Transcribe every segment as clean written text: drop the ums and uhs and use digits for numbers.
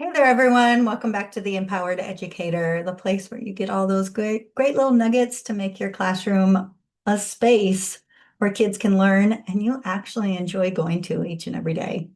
Hey there, everyone. Welcome back to the Empowered Educator, the place where you get all those great little nuggets to make your classroom a space where kids can learn and you actually enjoy going to each and every day.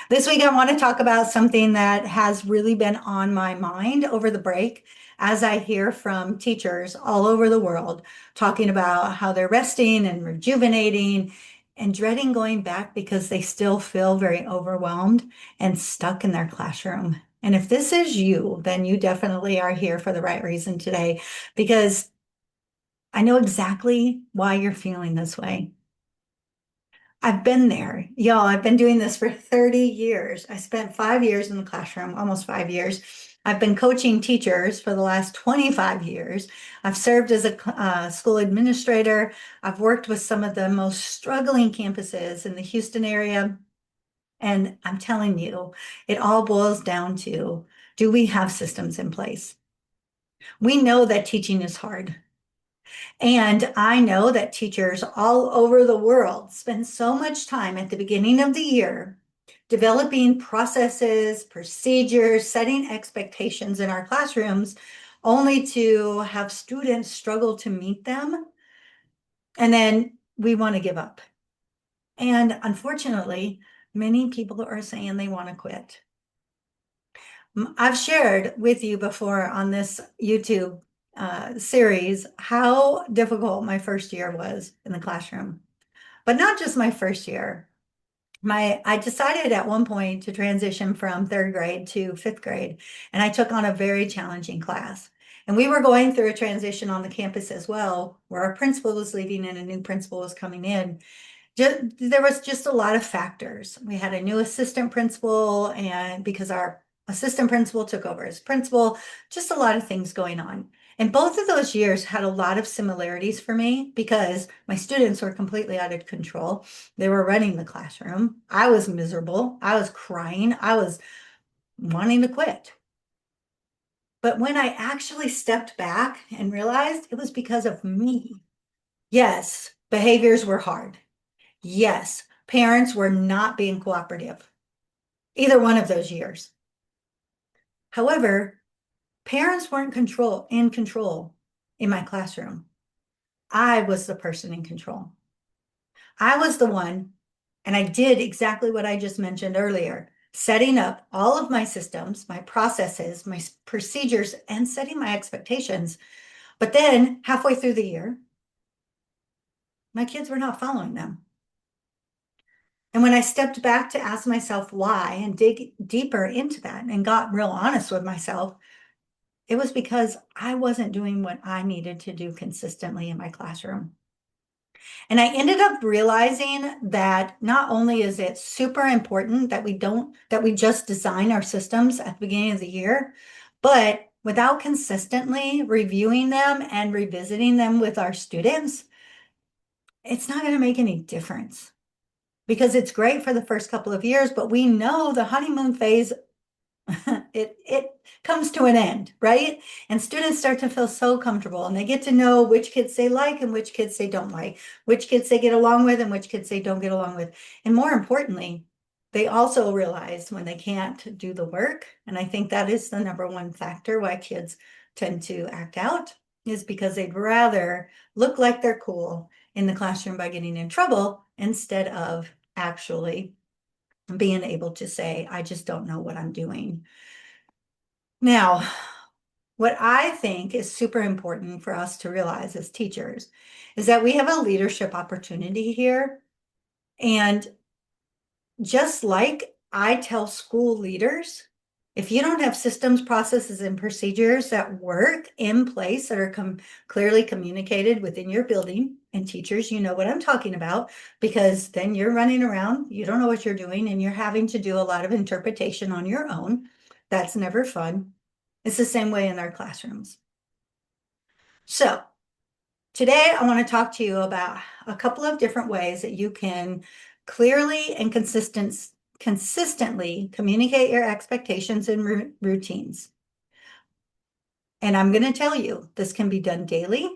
This week, I want to talk about something that has really been on my mind over the break as I hear from teachers all over the world talking about how they're resting and rejuvenating and dreading going back because they still feel very overwhelmed and stuck in their classroom. And if this is you, then you definitely are here for the right reason today, because I know exactly why you're feeling this way. I've been there. Y'all, I've been doing this for 30 years. I spent 5 years in the classroom, almost 5 years. I've been coaching teachers for the last 25 years. I've served as a school administrator. I've worked with some of the most struggling campuses in the Houston area. And I'm telling you, it all boils down to, do we have systems in place? We know that teaching is hard. And I know that teachers all over the world spend so much time at the beginning of the year developing processes, procedures, setting expectations in our classrooms, only to have students struggle to meet them. And then we want to give up. And unfortunately, many people are saying they want to quit. I've shared with you before on this YouTube series how difficult my first year was in the classroom, but not just my first year. I decided at one point to transition from third grade to fifth grade, and I took on a very challenging class. And we were going through a transition on the campus as well, where our principal was leaving and a new principal was coming in. There was just a lot of factors. We had a new assistant principal, and because our assistant principal took over as principal, just a lot of things going on. And both of those years had a lot of similarities for me because my students were completely out of control. They were running the classroom. I was miserable. I was crying. I was wanting to quit. But when I actually stepped back and realized it was because of me, yes, behaviors were hard. Yes, parents were not being cooperative, either one of those years. However, parents weren't in control in my classroom. I was the person in control. I was the one, and I did exactly what I just mentioned earlier, setting up all of my systems, my processes, my procedures, and setting my expectations. But then halfway through the year, my kids were not following them. And when I stepped back to ask myself why and dig deeper into that and got real honest with myself, it was because I wasn't doing what I needed to do consistently in my classroom. And I ended up realizing that not only is it super important that we just design our systems at the beginning of the year, but without consistently reviewing them and revisiting them with our students, it's not going to make any difference. Because it's great for the first couple of years, but we know the honeymoon phase, it comes to an end, right? And students start to feel so comfortable and they get to know which kids they like and which kids they don't like, which kids they get along with and which kids they don't get along with. And more importantly, they also realize when they can't do the work, and I think that is the number one factor why kids tend to act out, is because they'd rather look like they're cool in the classroom by getting in trouble instead of actually being able to say, I just don't know what I'm doing. Now, what I think is super important for us to realize as teachers is that we have a leadership opportunity here. And just like I tell school leaders, if you don't have systems, processes, and procedures that work in place that are clearly communicated within your building, and teachers, you know what I'm talking about, because then you're running around, you don't know what you're doing, and you're having to do a lot of interpretation on your own. That's never fun. It's the same way in our classrooms. So today I want to talk to you about a couple of different ways that you can clearly and consistently communicate your expectations and routines. And I'm going to tell you, this can be done daily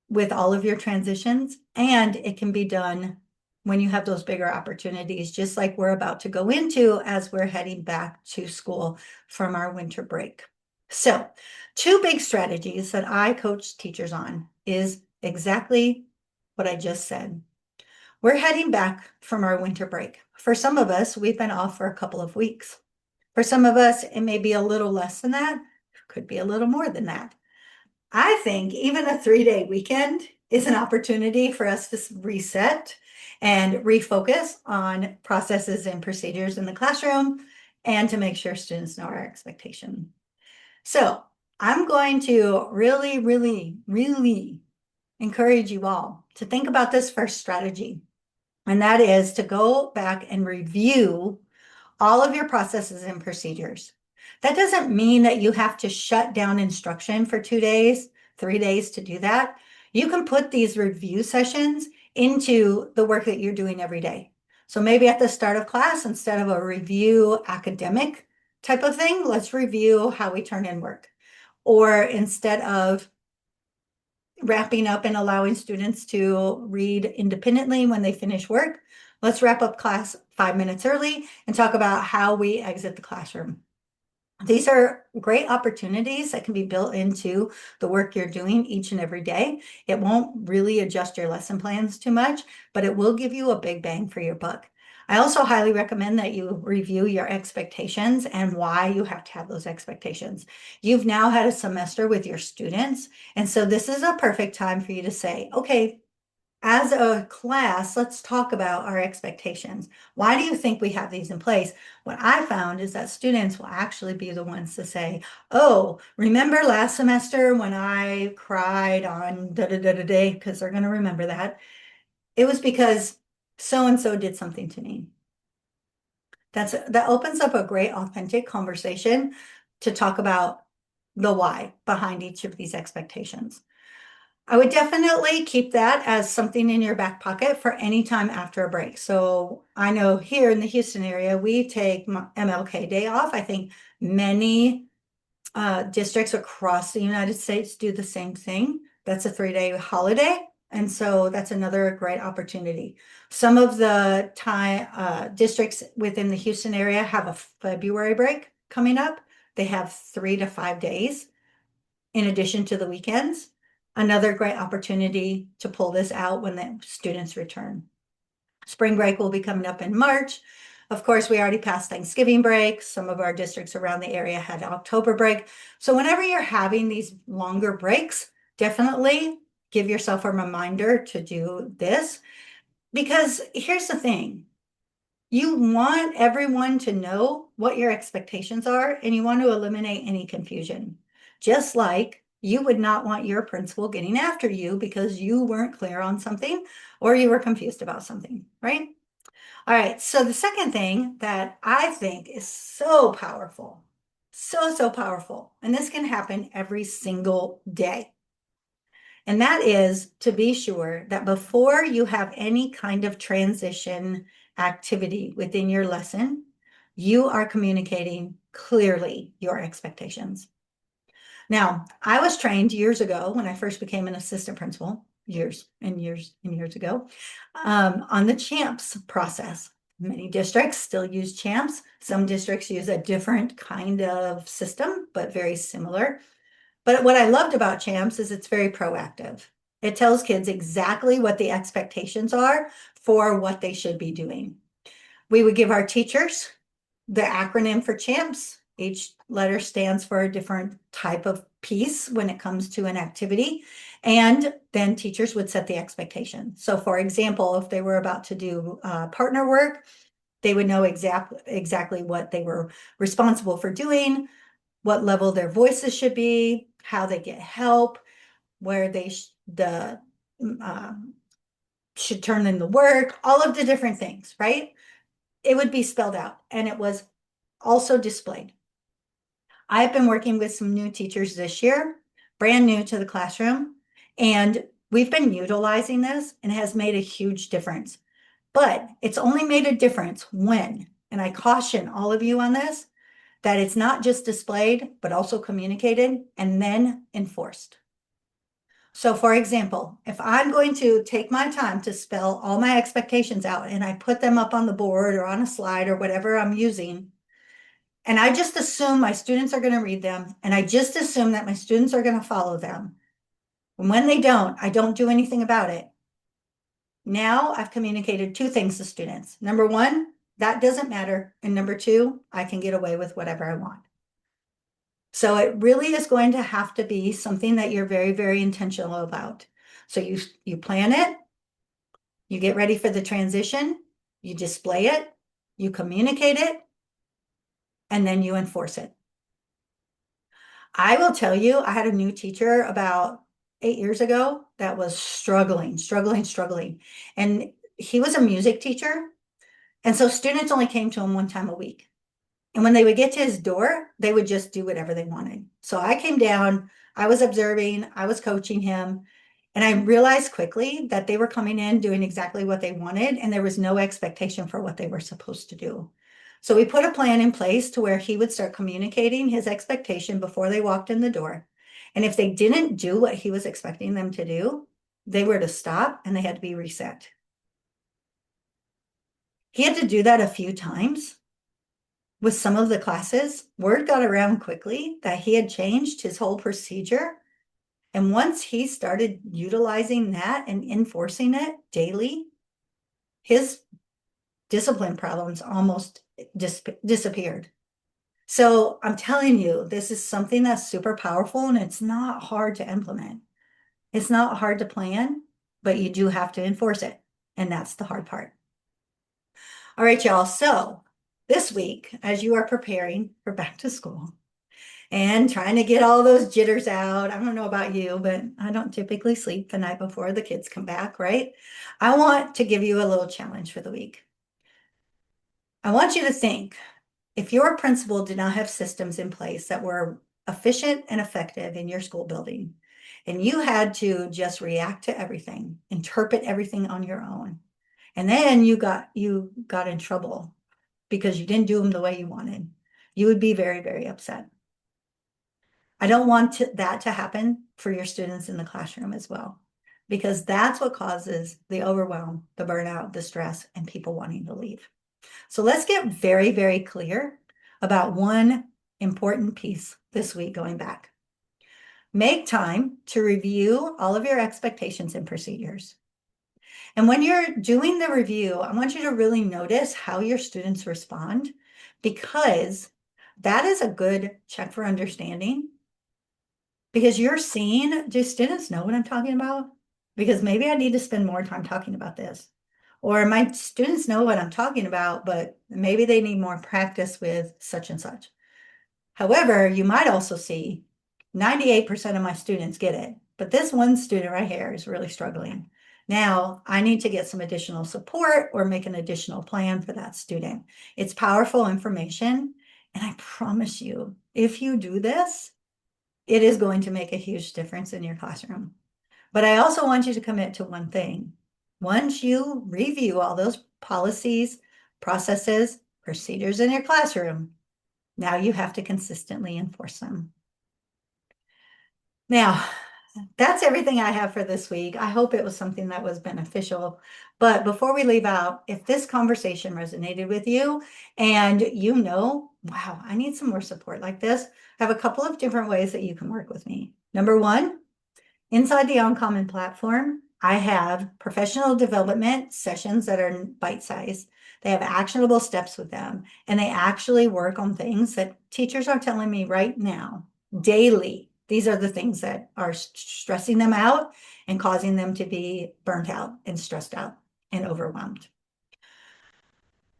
with all of your transitions, and it can be done when you have those bigger opportunities, just like we're about to go into as we're heading back to school from our winter break. So, two big strategies that I coach teachers on is exactly what I just said. We're heading back from our winter break. For some of us, we've been off for a couple of weeks. For some of us, it may be a little less than that, could be a little more than that. I think even a 3-day weekend is an opportunity for us to reset and refocus on processes and procedures in the classroom and to make sure students know our expectation. So I'm going to really, really, really encourage you all to think about this first strategy, and that is to go back and review all of your processes and procedures. That doesn't mean that you have to shut down instruction for 2 days, 3 days to do that. You can put these review sessions into the work that you're doing every day. So maybe at the start of class, instead of a review academic type of thing, let's review how we turn in work. Or instead of wrapping up and allowing students to read independently when they finish work, let's wrap up class 5 minutes early and talk about how we exit the classroom. These are great opportunities that can be built into the work you're doing each and every day. It won't really adjust your lesson plans too much, but it will give you a big bang for your buck. I also highly recommend that you review your expectations and why you have to have those expectations. You've now had a semester with your students, and so this is a perfect time for you to say, okay, as a class, let's talk about our expectations. Why do you think we have these in place? What I found is that students will actually be the ones to say, oh, remember last semester when I cried on da-da-da-da day, because they're going to remember that. It was because so-and-so did something to me. That opens up a great authentic conversation to talk about the why behind each of these expectations. I would definitely keep that as something in your back pocket for any time after a break. So I know here in the Houston area, we take MLK Day off. I think many districts across the United States do the same thing. That's a 3-day holiday. And so that's another great opportunity. Some of the districts within the Houston area have a February break coming up. They have 3 to 5 days in addition to the weekends. Another great opportunity to pull this out when the students return. Spring break will be coming up in March. Of course, we already passed Thanksgiving break. Some of our districts around the area had October break. So whenever you're having these longer breaks, definitely give yourself a reminder to do this. Because here's the thing, you want everyone to know what your expectations are, and you want to eliminate any confusion. Just like you would not want your principal getting after you because you weren't clear on something or you were confused about something, right? All right, so the second thing that I think is so powerful, so powerful, and this can happen every single day, and that is to be sure that before you have any kind of transition activity within your lesson, you are communicating clearly your expectations. Now, I was trained years ago when I first became an assistant principal, years and years and years ago, on the CHAMPS process. Many districts still use CHAMPS. Some districts use a different kind of system, but very similar. But what I loved about CHAMPS is it's very proactive. It tells kids exactly what the expectations are for what they should be doing. We would give our teachers the acronym for CHAMPS. Each letter stands for a different type of piece when it comes to an activity. And then teachers would set the expectation. So for example, if they were about to do partner work, they would know exactly what they were responsible for doing, what level their voices should be, how they get help, where they should turn in the work, all of the different things, right? It would be spelled out, and it was also displayed. I've been working with some new teachers this year, brand new to the classroom, and we've been utilizing this, and it has made a huge difference. But it's only made a difference when, and I caution all of you on this, that it's not just displayed, but also communicated and then enforced. So for example, if I'm going to take my time to spell all my expectations out and I put them up on the board or on a slide or whatever I'm using, and I just assume my students are going to read them, and I just assume that my students are going to follow them. And when they don't, I don't do anything about it. Now I've communicated two things to students. Number one, that doesn't matter. And number two, I can get away with whatever I want. So it really is going to have to be something that you're very, very intentional about. So you plan it, you get ready for the transition, you display it, you communicate it, and then you enforce it. I will tell you, I had a new teacher about 8 years ago that was struggling. And he was a music teacher. And so students only came to him one time a week. And when they would get to his door, they would just do whatever they wanted. So I came down, I was observing, I was coaching him, and I realized quickly that they were coming in doing exactly what they wanted, and there was no expectation for what they were supposed to do. So we put a plan in place to where he would start communicating his expectation before they walked in the door. And if they didn't do what he was expecting them to do, they were to stop and they had to be reset. He had to do that a few times with some of the classes. Word got around quickly that he had changed his whole procedure. And once he started utilizing that and enforcing it daily, his discipline problems almost disappeared. So I'm telling you, this is something that's super powerful and it's not hard to implement. It's not hard to plan, but you do have to enforce it. And that's the hard part. All right, y'all. So this week, as you are preparing for back to school and trying to get all those jitters out, I don't know about you, but I don't typically sleep the night before the kids come back, right? I want to give you a little challenge for the week. I want you to think, if your principal did not have systems in place that were efficient and effective in your school building, and you had to just react to everything, interpret everything on your own, and then you got in trouble because you didn't do them the way you wanted, you would be very, very upset. I don't want that to happen for your students in the classroom as well, because that's what causes the overwhelm, the burnout, the stress, and people wanting to leave. So let's get very, very clear about one important piece this week going back. Make time to review all of your expectations and procedures. And when you're doing the review, I want you to really notice how your students respond, because that is a good check for understanding. Because you're seeing, do students know what I'm talking about? Because maybe I need to spend more time talking about this. Or my students know what I'm talking about, but maybe they need more practice with such and such. However, you might also see 98% of my students get it, but this one student right here is really struggling. Now, I need to get some additional support or make an additional plan for that student. It's powerful information, and I promise you, if you do this, it is going to make a huge difference in your classroom. But I also want you to commit to one thing. Once you review all those policies, processes, procedures in your classroom, now you have to consistently enforce them. Now, that's everything I have for this week. I hope it was something that was beneficial. But before we leave out, if this conversation resonated with you and you know, wow, I need some more support like this, I have a couple of different ways that you can work with me. Number one, inside the Uncommon platform, I have professional development sessions that are bite-sized. They have actionable steps with them, and they actually work on things that teachers are telling me right now, daily. These are the things that are stressing them out and causing them to be burnt out and stressed out and overwhelmed.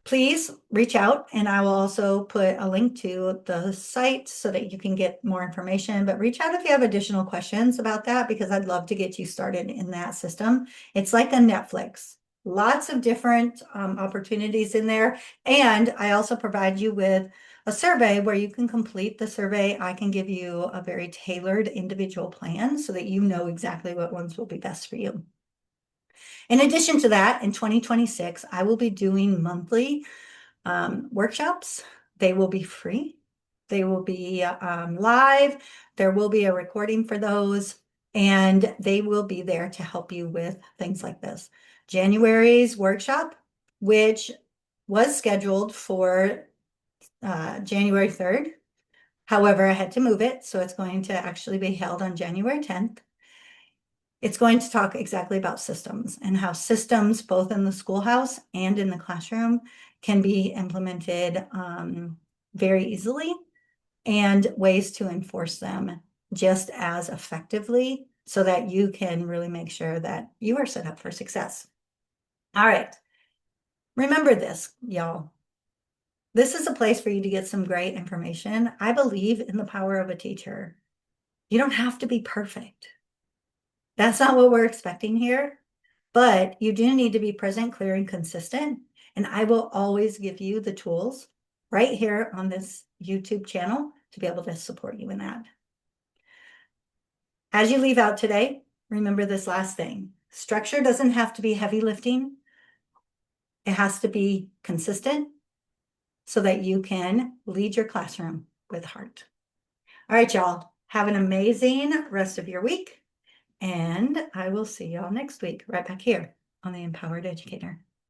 Please reach out, and I will also put a link to the site so that you can get more information. But reach out if you have additional questions about that, because I'd love to get you started in that system. It's like a Netflix, lots of different opportunities in there. And I also provide you with a survey where you can complete the survey. I can give you a very tailored individual plan so that you know exactly what ones will be best for you. In addition to that, in 2026, I will be doing monthly workshops. They will be free. They will be live. There will be a recording for those. and they will be there to help you with things like this. January's workshop, which was scheduled for January 3rd. However, I had to move it, so it's going to actually be held on January 10th. It's going to talk exactly about systems and how systems, both in the schoolhouse and in the classroom, can be implemented very easily, and ways to enforce them just as effectively so that you can really make sure that you are set up for success. All right. Remember this, y'all. This is a place for you to get some great information. I believe in the power of a teacher. You don't have to be perfect. That's not what we're expecting here, but you do need to be present, clear, and consistent. And I will always give you the tools right here on this YouTube channel to be able to support you in that. As you leave out today, remember this last thing. Structure doesn't have to be heavy lifting. It has to be consistent so that you can lead your classroom with heart. All right, y'all. Have an amazing rest of your week. And I will see y'all next week right back here on the Empowered Educator.